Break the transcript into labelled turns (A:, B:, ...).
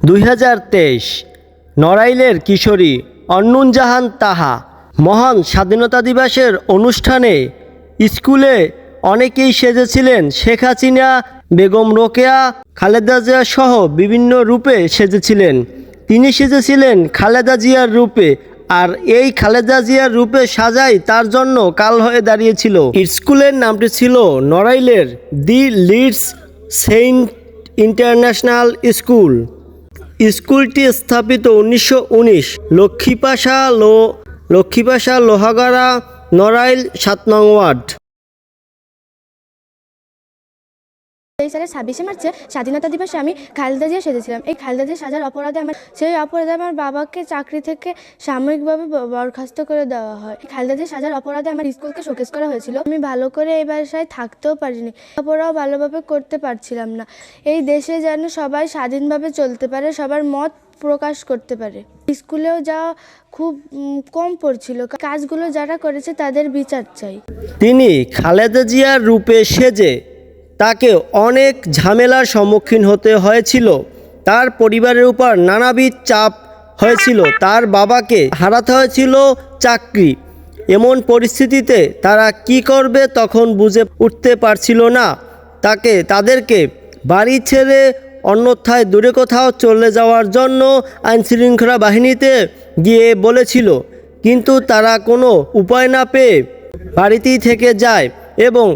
A: 2023 নড়াইলের কিশোরী অন্নুন জাহান তাহা মহান স্বাধীনতা দিবসের অনুষ্ঠানে স্কুলে অনেকেই সেজেছিলেন শেখ হাসিনা, বেগম রোকেয়া, খালেদা জিয়া সহ বিভিন্ন রূপে সেজেছিলেন। তিনি সেজেছিলেন খালেদা জিয়ার রূপে, আর এই খালেদা জিয়ার রূপে সাজাই তার জন্য কাল হয়ে দাঁড়িয়েছিল। স্কুলের নামটি ছিল নড়াইলের দি লিডস সেন্ট ইন্টারন্যাশনাল স্কুল। স্কুলটি স্থাপিত 1919 লক্ষ্মীপাশা লোহাগাড়া নড়াইল 7 নং ওয়ার্ড।
B: এই সালের 26শে মার্চে স্বাধীনতা দিবসে আমি খালেদা জিয়া সেজেছিলাম। এই খালেদা জিয়া সাজার অপরাধে আমার বাবাকে চাকরি থেকে সাময়িকভাবে বরখাস্ত করে দেওয়া হয়। খালেদা জিয়া সাজার অপরাধে আমার স্কুলকে শোকেস করা হয়েছিল। আমি ভালো করে এই বাসায় থাকতেও পারিনি, লেখাপড়াও ভালোভাবে করতে পারছিলাম না। এই দেশে যেন সবাই স্বাধীনভাবে চলতে পারে, সবার মত প্রকাশ করতে পারে। স্কুলেও যাওয়া খুব কম পড়ছিল। কাজগুলো যারা করেছে তাদের বিচার চাই।
A: তিনি খালেদা জিয়ার রূপে সেজে তাকে অনেক ঝামেলার সম্মুখীন হতে হয়েছিল। তার পরিবারের উপর নানাবিধ চাপ হয়েছিল। তার বাবাকে হারাতে হয়েছিল চাকরি। এমন পরিস্থিতিতে তারা কি করবে তখন বুঝে উঠতে পারছিল না। তাদেরকে বাড়ি ছেড়ে অন্যথায় দূরে কোথাও চলে যাওয়ার জন্য আইনশৃঙ্খলা বাহিনীতে গিয়ে বলেছিল, কিন্তু তারা কোনো উপায় না পেয়ে বাড়িতেই থেকে যায় এবং